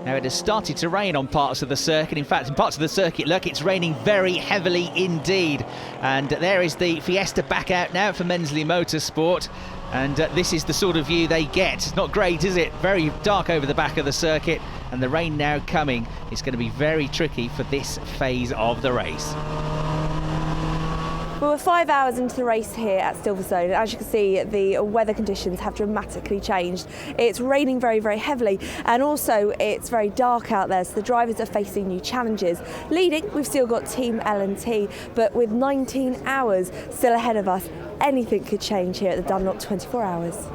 Now it has started to rain on parts of the circuit. In fact, in parts of the circuit, look, it's raining very heavily indeed. And there is the Fiesta back out now for Mensley Motorsport. And this is the sort of view they get. It's not great, is it? Very dark over the back of the circuit, and the rain now coming. It's going to be very tricky for this phase of the race. Well, we're 5 hours into the race here at Silverstone, and as you can see, the weather conditions have dramatically changed. It's raining very, very heavily, and also it's very dark out there, so the drivers are facing new challenges. Leading, we've still got Team L&T, but with 19 hours still ahead of us, anything could change here at the Dunlop 24 Hours.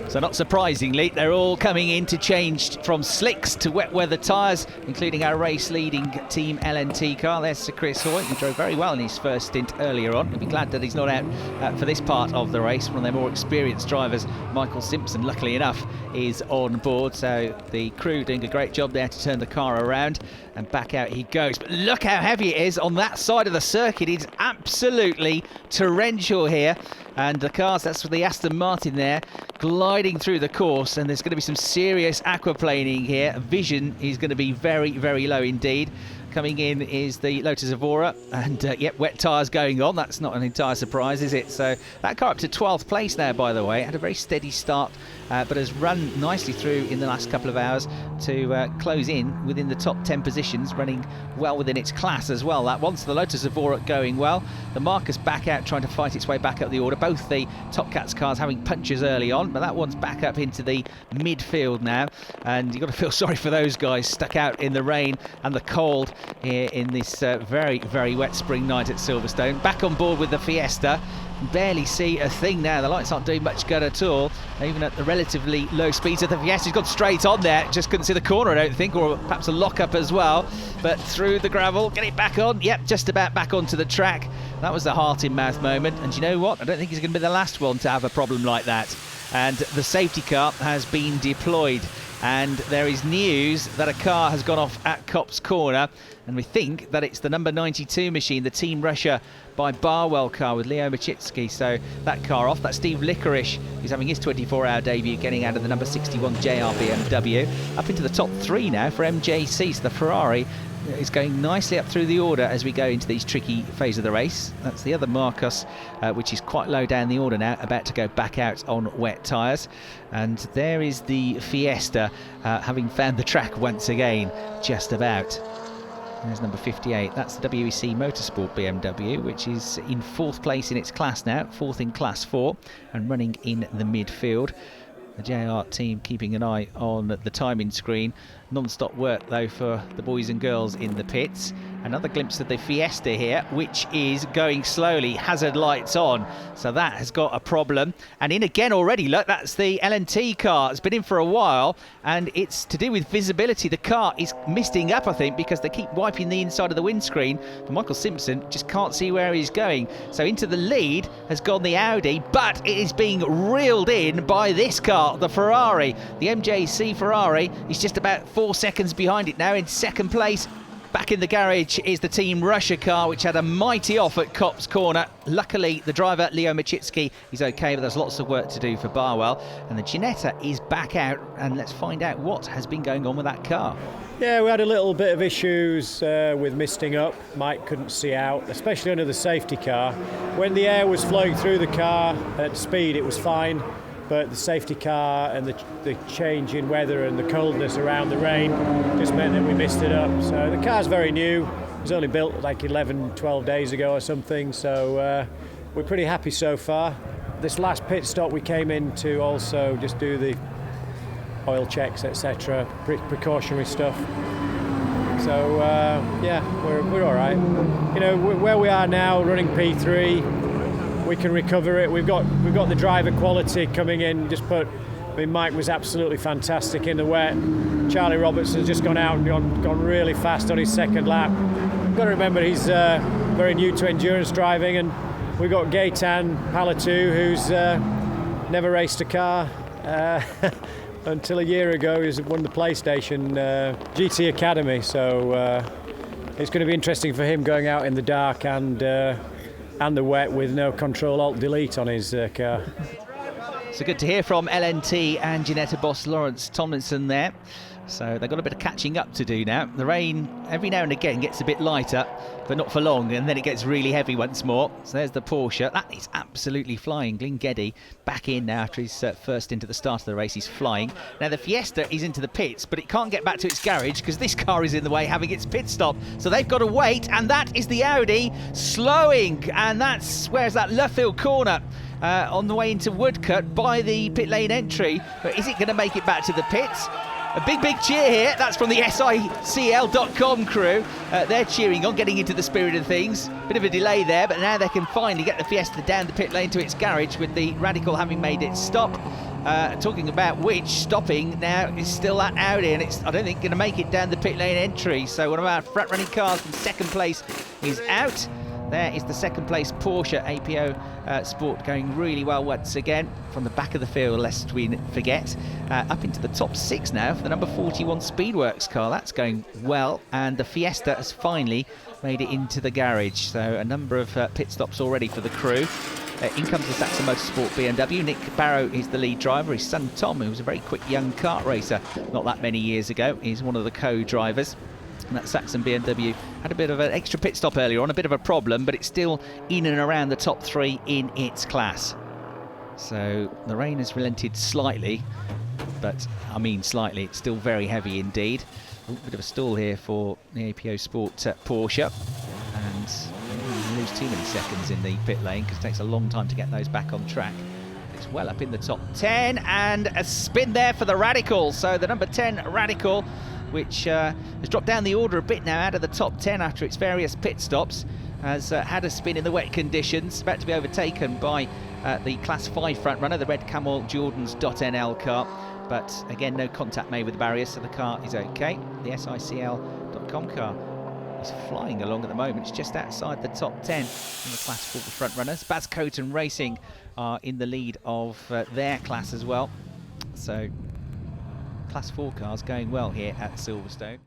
So not surprisingly, they're all coming in to change from slicks to wet weather tyres, including our race-leading Team L&T car. There's Sir Chris Hoyt, who drove very well in his first stint earlier on. He'll be glad that he's not out for this part of the race. One of their more experienced drivers, Michael Simpson, luckily enough, is on board. So the crew doing a great job there to turn the car around, and back out he goes. But look how heavy it is on that side of the circuit. It's absolutely torrential here. And the cars, that's for the Aston Martin there, gliding through the course, and there's going to be some serious aquaplaning here. Vision is going to be very, very low indeed. Coming in is the Lotus Evora, and yep, wet tyres going on. That's not an entire surprise, is it? So that car up to 12th place now, by the way. Had a very steady start, but has run nicely through in the last couple of hours to close in within the top 10 positions, running well within its class as well. That once the Lotus Evora going well, the Marcus back out trying to fight its way back up the order. Both the Top Cats cars having punches early on, but that one's back up into the midfield now, and you've got to feel sorry for those guys stuck out in the rain and the cold here in this very, very wet spring night at Silverstone. Back on board with the Fiesta. Barely see a thing now. The lights aren't doing much good at all, even at the relatively low speeds. So the Fiesta's gone straight on there. Just couldn't see the corner, I don't think, or perhaps a lock-up as well. But through the gravel, get it back on. Yep, just about back onto the track. That was the heart-in-mouth moment. And you know what? I don't think he's going to be the last one to have a problem like that. And the safety car has been deployed. And there is news that a car has gone off at Copse Corner, and we think that it's the number 92 machine, the Team Russia by Barwell car with Leo Machitsky. So that car off. That's Steve Licorice, who's having his 24-hour debut, getting out of the number 61 JR BMW. Up into the top 3 now for MJC, so the Ferrari is going nicely up through the order as we go into these tricky phase of the race. That's the other Marcus, which is quite low down the order now, about to go back out on wet tyres. And there is the Fiesta, having found the track once again, just about. There's number 58. That's the WEC Motorsport BMW, which is in 4th place in its class now, 4th in Class 4, and running in the midfield. The JR team keeping an eye on the timing screen. Non-stop work though for the boys and girls in the pits. Another glimpse of the Fiesta here, which is going slowly, hazard lights on, so that has got a problem. And in again already, look, that's the L&T car. It's been in for a while, and it's to do with visibility. The car is misting up, I think, because they keep wiping the inside of the windscreen. And Michael Simpson just can't see where he's going. So into the lead has gone the Audi, but it is being reeled in by this car, the Ferrari. The MJC Ferrari is just about 4 seconds behind it now in 2nd place. Back in the garage is the Team Russia car, which had a mighty off at Copse Corner. Luckily, the driver, Leo Machitsky, is okay, but there's lots of work to do for Barwell. And the Ginetta is back out, and let's find out what has been going on with that car. Yeah, we had a little bit of issues with misting up. Mike couldn't see out, especially under the safety car. When the air was flowing through the car at speed, it was fine. But the safety car and the change in weather and the coldness around the rain just meant that we missed it up. So the car's very new. It was only built like 11, 12 days ago or something. So we're pretty happy so far. This last pit stop we came in to also just do the oil checks, etc., precautionary stuff. So yeah, we're all right. You know, where we are now, running P3. We can recover it. We've got the driver quality coming in. Mike was absolutely fantastic in the wet. Charlie Roberts has just gone out and gone really fast on his 2nd lap. You've got to remember he's very new to endurance driving, and we've got Gaetan Palatu, who's never raced a car until a year ago. He won the PlayStation GT Academy, so it's going to be interesting for him going out in the dark and the wet with no Control-Alt-Delete on his car. So good to hear from L&T and Ginetta boss Lawrence Tomlinson there. So they've got a bit of catching up to do now. The rain every now and again gets a bit lighter, but not for long, and then it gets really heavy once more. So there's the Porsche. That is absolutely flying. Glyn Geddy back in now after his first into the start of the race. He's flying. Now the Fiesta is into the pits, but it can't get back to its garage because this car is in the way having its pit stop. So they've got to wait, and that is the Audi slowing, and that's where's that Luffield corner. On the way into Woodcut by the pit lane entry, but is it going to make it back to the pits? A big cheer here. That's from the SICL.com crew. They're cheering on, getting into the spirit of things. Bit of a delay there, but now they can finally get the Fiesta down the pit lane to its garage with the Radical having made it stop. Talking about which, stopping now is still that Audi, and it's, I don't think, going to make it down the pit lane entry. So one of our front-running cars from second place is out. There is the second place Porsche APO Sport going really well once again from the back of the field, lest we forget. Up into the top 6 now for the number 41 Speedworks car. That's going well, and the Fiesta has finally made it into the garage. So a number of pit stops already for the crew. In comes the Saxon Motorsport BMW. Nick Barrow is the lead driver. His son Tom, who was a very quick young kart racer not that many years ago, is one of the co-drivers. And that Saxon BMW had a bit of an extra pit stop earlier on, a bit of a problem, but it's still in and around the top 3 in its class. So the rain has relented slightly, but I mean slightly, it's still very heavy indeed. A bit of a stall here for the APO Sport Porsche, and lose too many seconds in the pit lane because it takes a long time to get those back on track. It's well up in the top 10, and a spin there for the Radical. So the number 10 Radical, which has dropped down the order a bit now out of the top 10 after its various pit stops, has had a spin in the wet conditions, about to be overtaken by the Class 5 front runner, the red Camel Jordan's .NL car, but again no contact made with the barriers, so the car is okay. The SICL.com car is flying along at the moment. It's just outside the top 10 in the Class 4 front runners. Baz Coton Racing are in the lead of their class as well. So Class 4 cars going well here at Silverstone.